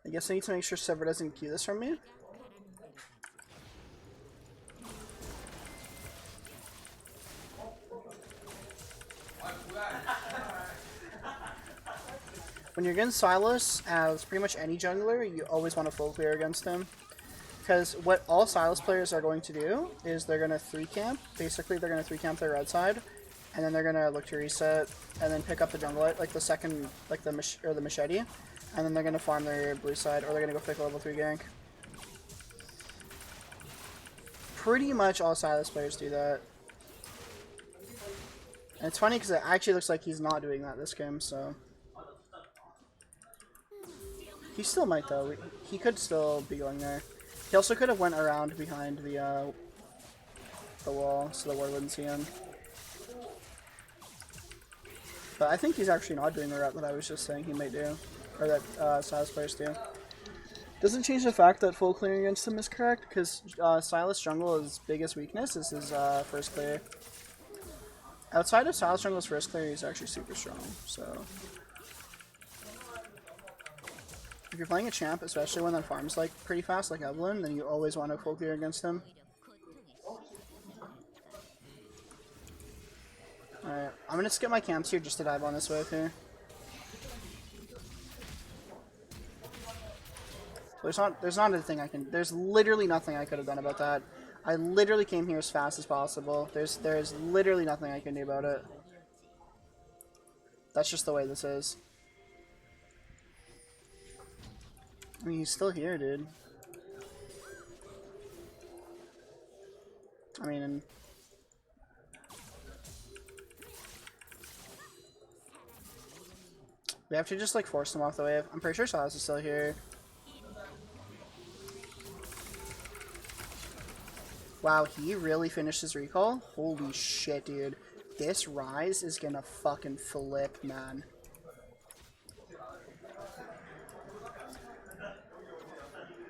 I guess I need to make sure Sever doesn't cue this from me. When you're against Sylas, as pretty much any jungler, you always want to full clear against him. Because what all Sylas players are going to do is they're going to 3-camp. Basically, they're going to 3-camp their red side, and then they're going to look to reset, and then pick up the jungle, like the second, like the machete, and then they're going to farm their blue side, or they're going to go pick a level 3 gank. Pretty much all Sylas players do that. And it's funny because it actually looks like he's not doing that this game, so... He still might, though. He could still be going there. He also could have went around behind the wall, so the ward wouldn't see him. But I think he's actually not doing the route that I was just saying he might do. Or that Sylas players do. Doesn't change the fact that full clearing against him is correct, because Sylas jungle's biggest weakness is his first clear. Outside of Sylas jungle's first clear, he's actually super strong, so... If you're playing a champ, especially one that farms like pretty fast, like Evelynn, then you always want to full clear against him. Alright, I'm gonna skip my camps here just to dive on this wave here. There's not a thing I can. There's literally nothing I could have done about that. I literally came here as fast as possible. There's literally nothing I can do about it. That's just the way this is. I mean, he's still here, dude. I mean, we have to just like force him off the wave. I'm pretty sure Sylas is still here. Wow, he really finished his recall? Holy shit, dude. This Rise is gonna fucking flip, man.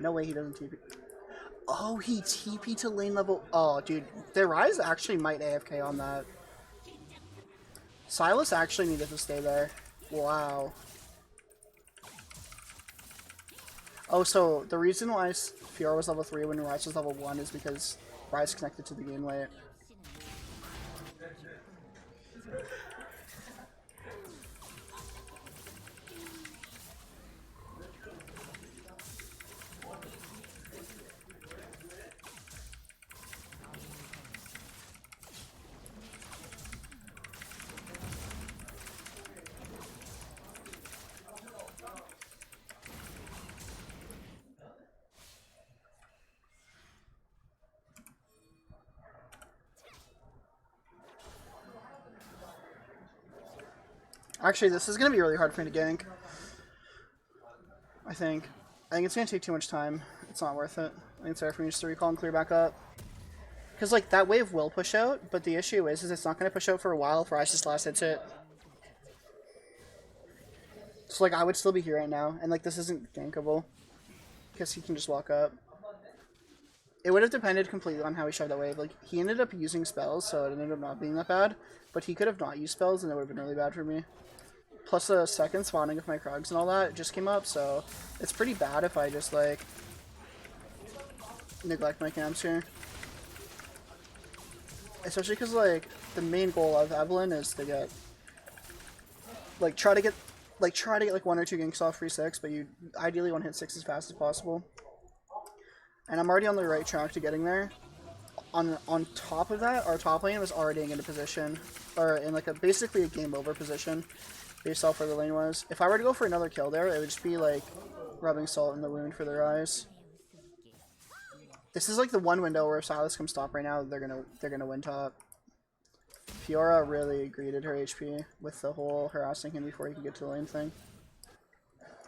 No way he doesn't TP. Oh, he TP to lane level. Oh, dude. The Rise actually might AFK on that. Sylas actually needed to stay there. Wow. Oh, so the reason why Fiora was level 3 when Rise was level 1 is because Rise connected to the game late. Actually, this is going to be really hard for me to gank. I think it's going to take too much time. It's not worth it. I think it's better for me just to recall and clear back up. Because, like, that wave will push out, but the issue is it's not going to push out for a while if Rice just last hits it. So, like, I would still be here right now, and, like, this isn't gankable. Because he can just walk up. It would have depended completely on how he shoved that wave. Like, he ended up using spells, so it ended up not being that bad. But he could have not used spells, and it would have been really bad for me. Plus the second spawning of my Krugs and all that just came up, so it's pretty bad if I just, like, neglect my camps here. Especially because, like, the main goal of Evelynn is to get, like, try to get, like, 1 or 2 ganks off free 6, but you ideally want to hit 6 as fast as possible. And I'm already on the right track to getting there. On top of that, our top lane was already in a position, or in, like, basically a game over position, based off where the lane was. If I were to go for another kill there, it would just be, like, rubbing salt in the wound for their eyes. This is, like, the one window where if Sylas comes top right now, they're gonna win top. Fiora really greeted her HP with the whole harassing him before he could get to the lane thing.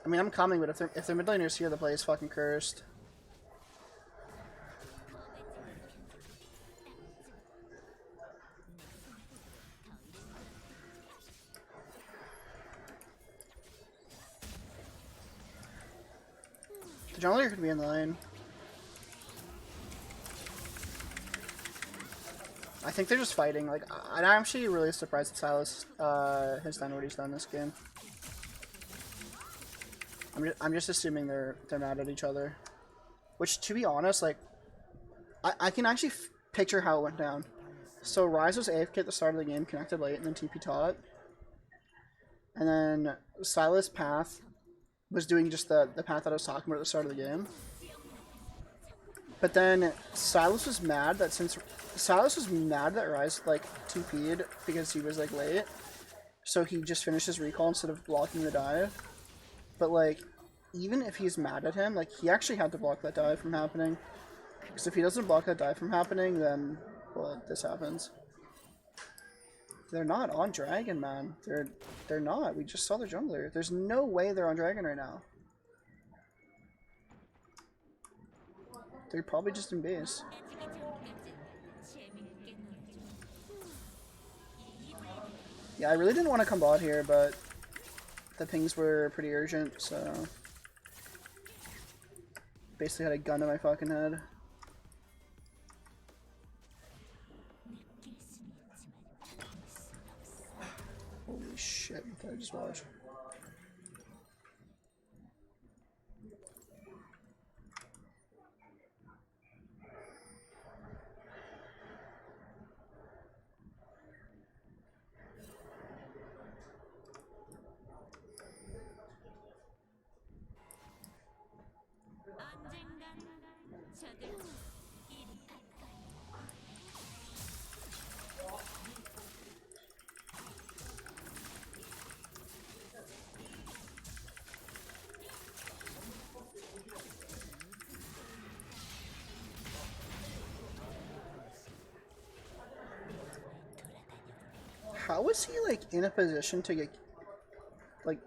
I mean, I'm coming, but if their mid laner's here, the play is fucking cursed. The jungler could be in the lane. I think they're just fighting. Like, I'm actually really surprised that Sylas has done what he's done this game. I'm just assuming they're mad at each other. Which, to be honest, like, I can actually picture how it went down. So Rise was AFK at the start of the game, connected late, and then TP taught. And then Silas Path was doing just the path that I was talking about at the start of the game. But then Silas was mad that Rise like TP'd because he was like late. So he just finished his recall instead of blocking the dive. But like, even if he's mad at him, like he actually had to block that dive from happening. Because if he doesn't block that dive from happening, then well, this happens. They're not on Dragon, man. They're not. We just saw the jungler. There's no way they're on Dragon right now. They're probably just in base. Yeah, I really didn't want to come bot here, but the pings were pretty urgent, so basically had a gun to my fucking head. Holy shit, what did I just watch? How was he like in a position to get like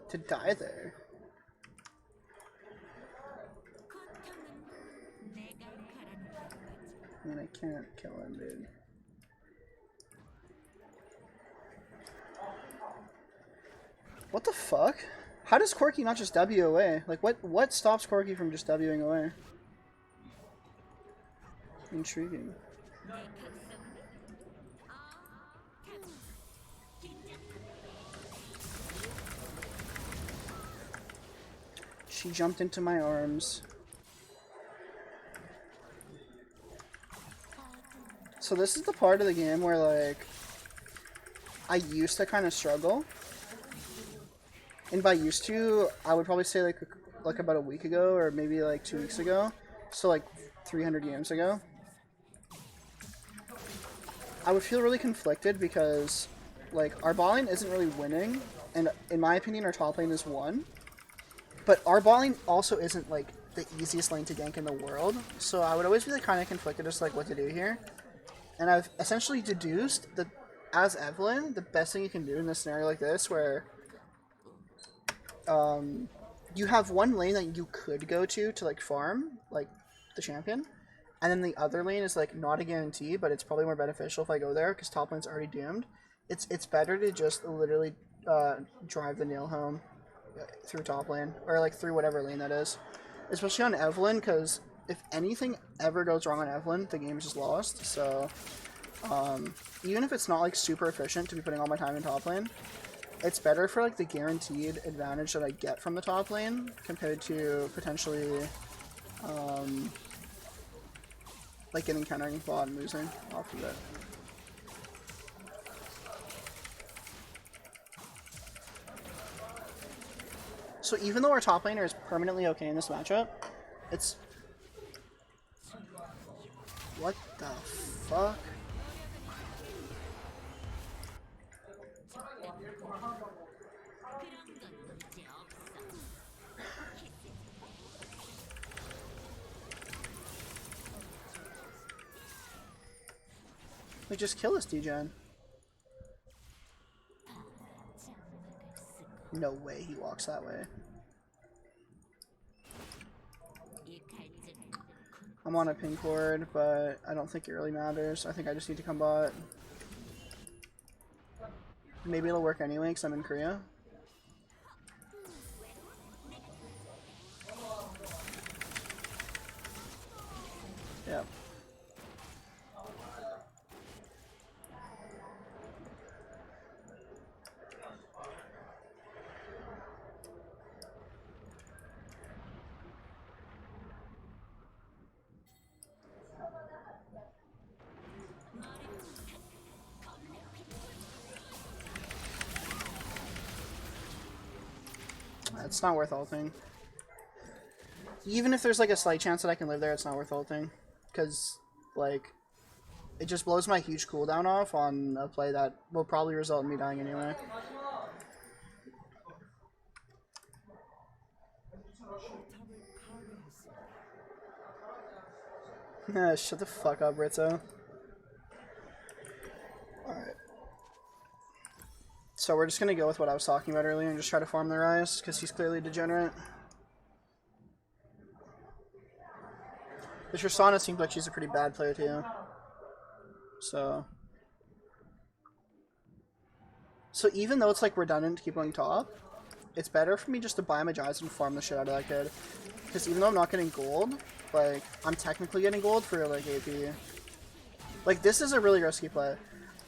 to die there? I mean, I can't kill him, dude. What the fuck? How does Corki not just W away? Like, what stops Corki from just Wing away? Intriguing. She jumped into my arms. So this is the part of the game where, like, I used to kind of struggle. And by used to, I would probably say, like about a week ago, or maybe, like, 2 weeks ago. So, like, 300 games ago. I would feel really conflicted because, like, our bot lane isn't really winning. And in my opinion, our top lane is won. But our bot lane also isn't, like, the easiest lane to gank in the world. So I would always be, like, kind of conflicted as to, like, what to do here. And I've essentially deduced that, as Evelynn, the best thing you can do in a scenario like this, where you have one lane that you could go to like, farm, like, the champion. And then the other lane is, like, not a guarantee, but it's probably more beneficial if I go there, because top lane's already doomed. It's better to just literally drive the nail home through top lane, or like through whatever lane that is, especially on Evelynn, because if anything ever goes wrong on Evelynn, the game's just lost. So even if it's not like super efficient to be putting all my time in top lane, it's better for like the guaranteed advantage that I get from the top lane compared to potentially like getting countering bot and losing off of it. So even though our top laner is permanently okay in this matchup, it's... What the fuck? We just kill this degen. No way he walks that way. I'm on a pink ward, but I don't think it really matters. I think I just need to come bot. Maybe it'll work anyway, because I'm in Korea. Yeah. It's not worth ulting. Even if there's like a slight chance that I can live there, it's not worth ulting. Because, like, it just blows my huge cooldown off on a play that will probably result in me dying anyway. Shut the fuck up, Rizzo. Alright. So we're just gonna go with what I was talking about earlier and just try to farm the Rise, because he's clearly degenerate. The Tristana seems like she's a pretty bad player too. So even though it's like redundant to keep going top, it's better for me just to buy Magi's and farm the shit out of that kid. Because even though I'm not getting gold, like, I'm technically getting gold for, like, AP. Like, this is a really risky play.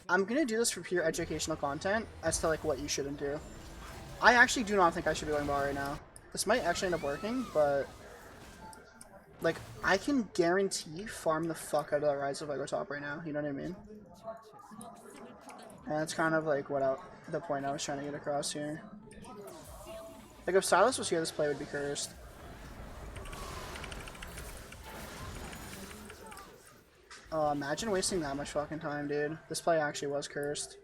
I'm gonna do this for pure educational content as to, like, what you shouldn't do. I actually do not think I should be going bot right now. This might actually end up working, but, like, I can guarantee farm the fuck out of that Rise if I go top right now. You know what I mean? And that's kind of, like, the point I was trying to get across here. Like, if Silas was here, this play would be cursed. Imagine wasting that much fucking time, dude. This play actually was cursed.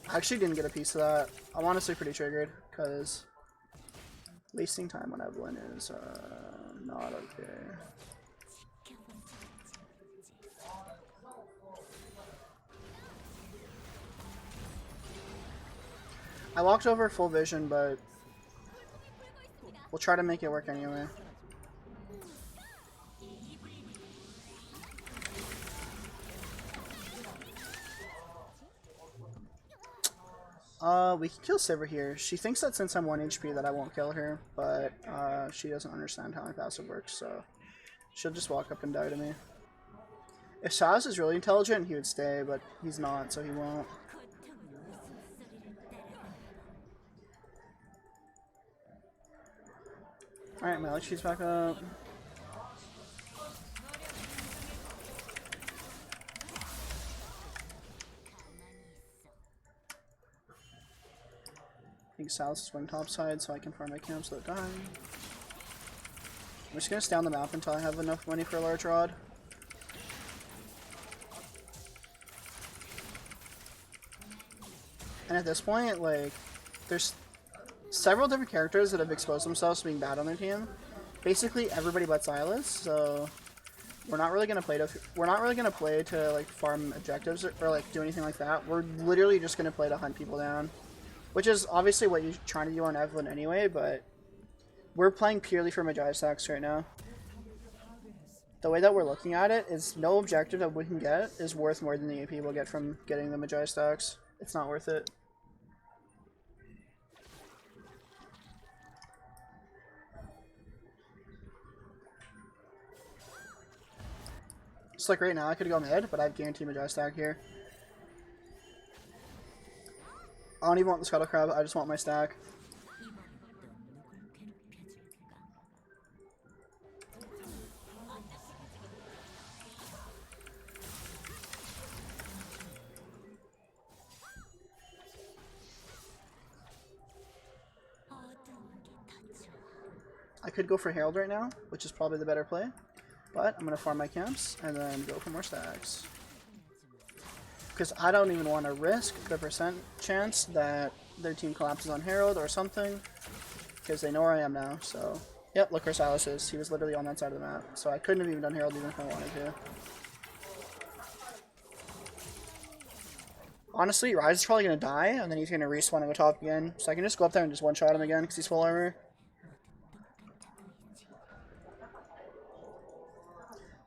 I actually didn't get a piece of that. I'm honestly pretty triggered, because wasting time on Evelynn is, not okay. I walked over full vision, but we'll try to make it work anyway. We can kill Sivir here. She thinks that since I'm 1 HP that I won't kill her, but she doesn't understand how my passive works, so she'll just walk up and die to me. If Silas is really intelligent, he would stay, but he's not, so he won't. Alright, my Electrocute's back up. I think Silas is going topside so I can farm my camps without dying. I'm just gonna stay on the map until I have enough money for a large rod. And at this point, like, there's several different characters that have exposed themselves to being bad on their team. Basically everybody but Silas, so we're not really gonna play to like farm objectives or like do anything like that. We're literally just gonna play to hunt people down. Which is obviously what you're trying to do on Evelynn anyway, but we're playing purely for Magi stacks right now. The way that we're looking at it is no objective that we can get is worth more than the AP we'll get from getting the Magi stacks. It's not worth it. It's like right now I could go mid, but I have guaranteed Magi stack here. I don't even want the Scuttle Crab, I just want my stack. I could go for Herald right now, which is probably the better play, but I'm going to farm my camps and then go for more stacks. Because I don't even want to risk the percent chance that their team collapses on Herald or something, because they know where I am now, so... Yep, look where Silas is. He was literally on that side of the map, so I couldn't have even done Herald even if I wanted to. Honestly, Rise is probably going to die, and then he's going to respawn and go top again, so I can just go up there and just one-shot him again, because he's full armor.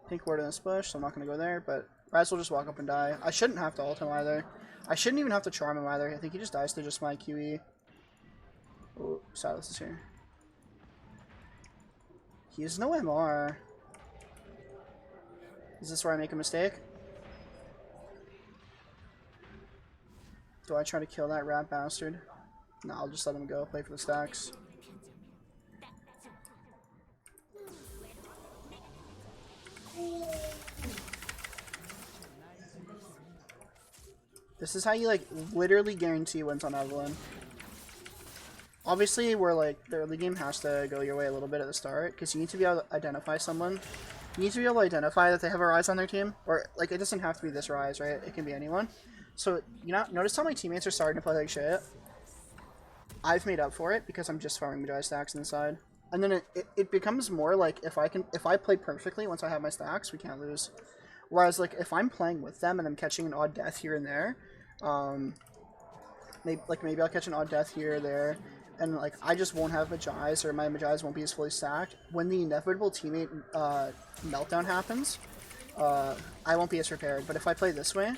Pink ward in this bush, so I'm not going to go there, but Rise will just walk up and die. I shouldn't have to ult him either. I shouldn't even have to charm him either. I think he just dies to just my QE. Oh, Silas is here. He has no MR. Is this where I make a mistake? Do I try to kill that rat bastard? No, I'll just let him go. Play for the stacks. This is how you, like, literally guarantee wins on Evelynn. Obviously, we're like, the early game has to go your way a little bit at the start, because you need to be able to identify someone. You need to be able to identify that they have a Rise on their team, or, like, it doesn't have to be this Rise, right? It can be anyone. So, you know, notice how my teammates are starting to play like shit? I've made up for it, because I'm just farming Magi stacks inside. And then it becomes more like, if I play perfectly once I have my stacks, we can't lose. Whereas, like, if I'm playing with them and I'm catching an odd death here and there, maybe I'll catch an odd death here or there, and like I just won't have Magi's, or my Magi's won't be as fully stacked. When the inevitable teammate meltdown happens, I won't be as prepared. But if I play this way,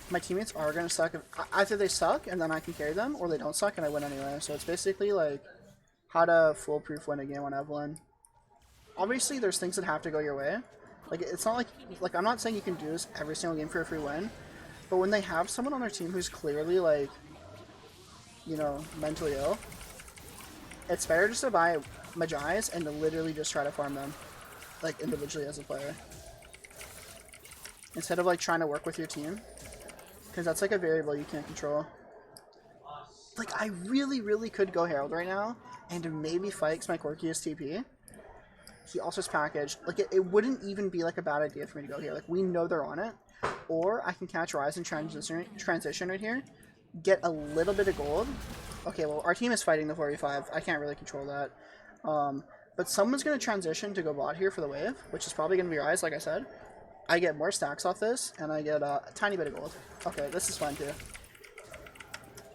my teammates are gonna suck. Either they suck and then I can carry them, or they don't suck and I win anyway. So it's basically like how to foolproof win a game on Evelynn. Obviously, there's things that have to go your way. Like, it's not like I'm not saying you can do this every single game for a free win, but when they have someone on their team who's clearly like, you know, mentally ill, it's better just to buy Magi's and to literally just try to farm them, like, individually as a player. Instead of, like, trying to work with your team. Because that's, like, a variable you can't control. Like, I really, really could go Herald right now and maybe fight because my Corki is TP. He also is packaged. Like, it wouldn't even be, like, a bad idea for me to go here. Like, we know they're on it. Or I can catch Rise and transition right here. Get a little bit of gold. Okay, well, our team is fighting the 45. I can't really control that. But someone's going to transition to go bot here for the wave, which is probably going to be Rise, like I said. I get more stacks off this, and I get a tiny bit of gold. Okay, this is fine, too.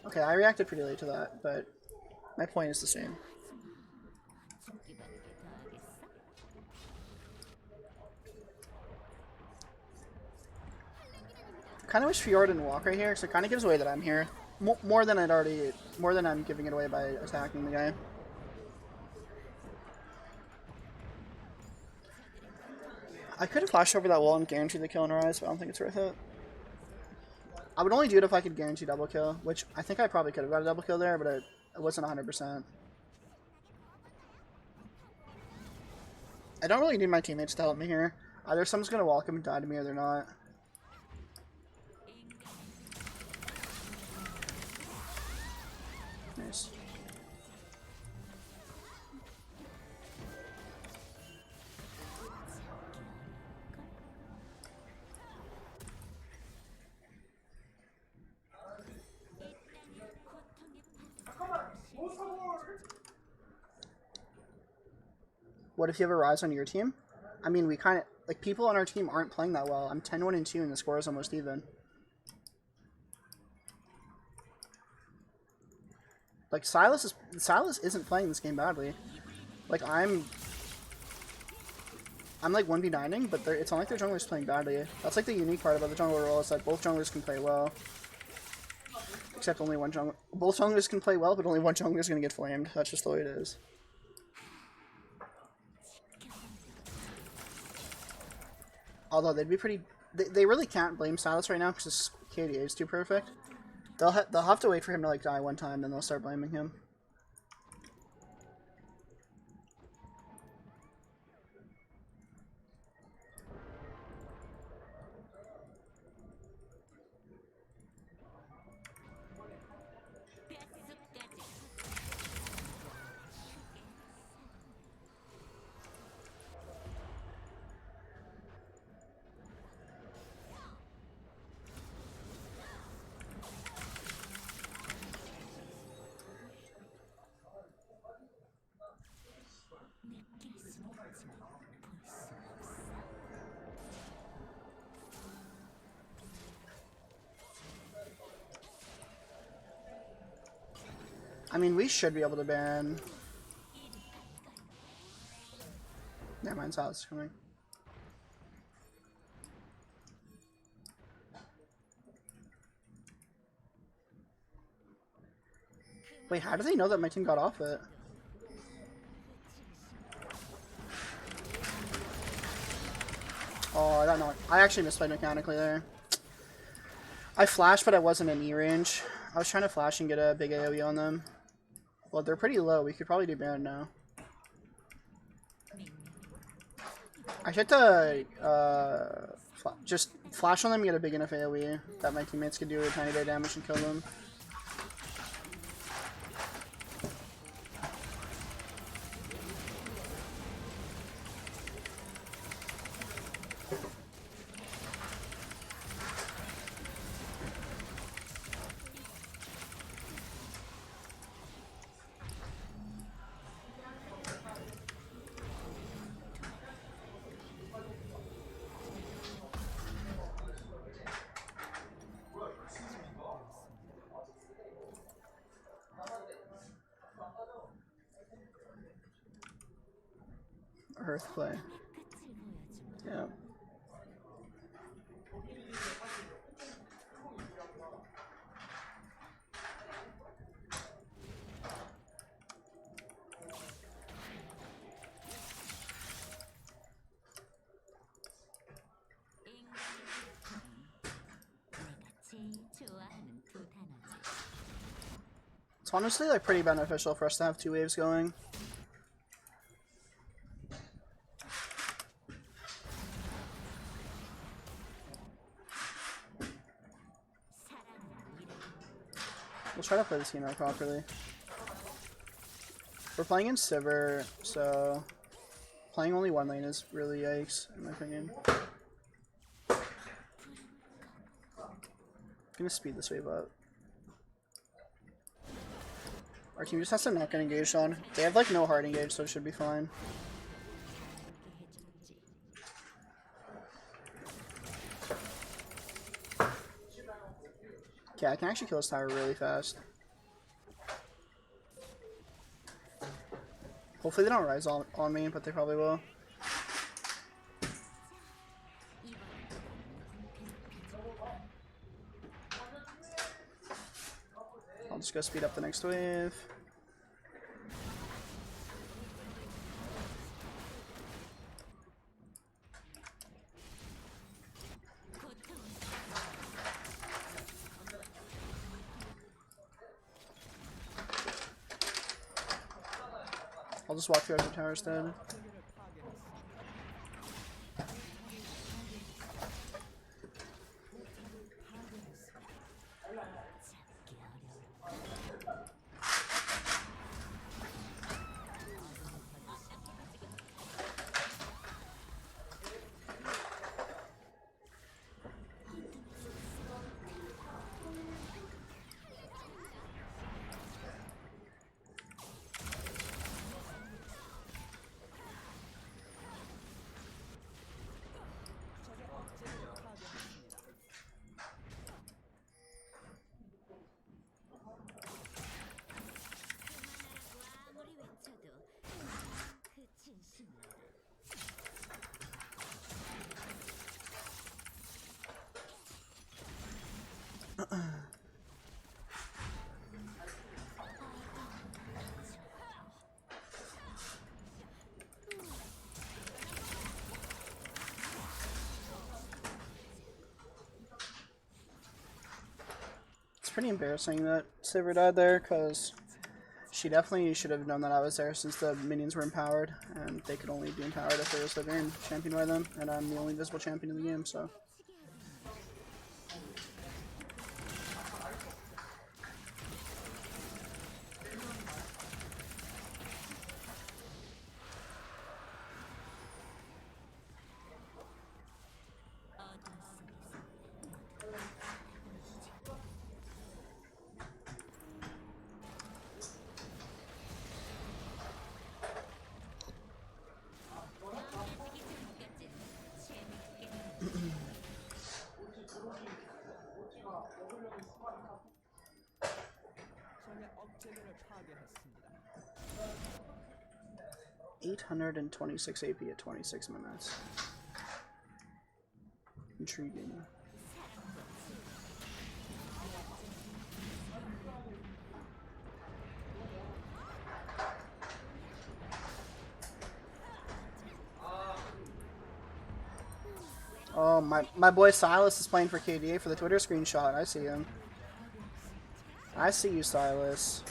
Okay, I reacted pretty late to that, but my point is the same. Kind of wish Fjord didn't walk right here, because it kind of gives away that I'm here. More than I'm giving it away by attacking the guy. I could have flashed over that wall and guaranteed the kill and Rise, but I don't think it's worth it. I would only do it if I could guarantee double kill, which I think I probably could have got a double kill there, but it wasn't 100%. I don't really need my teammates to help me here. Either someone's going to walk him and die to me or they're not. Nice. What if you have a Rise on your team? I mean, we kind of, like, people on our team aren't playing that well. I'm 10-1-2 and the score is almost even. Like, Silas isn't playing this game badly. Like, I'm like 1v9ing, but it's not like their jungler's playing badly. That's like the unique part about the jungler role, is that both junglers can play well. Except only one jungler. Both junglers can play well, but only one jungler is going to get flamed. That's just the way it is. Although they'd be pretty... They really can't blame Silas right now because his KDA is too perfect. They'll have to wait for him to, like, die one time, then they'll start blaming him. I mean, we should be able to ban... Never mind, Silas is coming. Wait, how do they know that my team got off it? Oh, I don't know. I actually misplayed mechanically there. I flashed, but I wasn't in E range. I was trying to flash and get a big AoE on them. Well, they're pretty low. We could probably do Baron now. I should just Flash on them, get a big enough AoE that my teammates could do a tiny bit of damage and kill them. Earthplay. Yeah. It's honestly like pretty beneficial for us to have 2 waves going. We'll try to play this game out properly. We're playing in Sivir, so playing only 1 lane is really yikes, in my opinion. I'm gonna speed this wave up. Our team just has to not get engaged on. They have like no hard engage, so it should be fine. Okay, I can actually kill this tower really fast. Hopefully they don't rise on me, but they probably will. I'll just go speed up the next wave. I'll just walk through the tower instead. It's pretty embarrassing that Sivir died there, because she definitely should have known that I was there since the minions were empowered, and they could only be empowered if there was a Living champion by them, and I'm the only visible champion in the game, so. $826 AP at 26 minutes. Intriguing. Oh, my boy Silas is playing for KDA for the Twitter screenshot. I see him. I see you, Silas.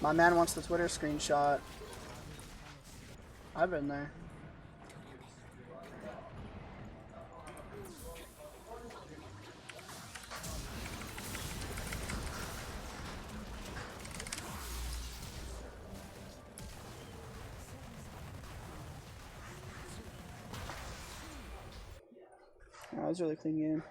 My man wants the Twitter screenshot. I've been there. That was a really clean game.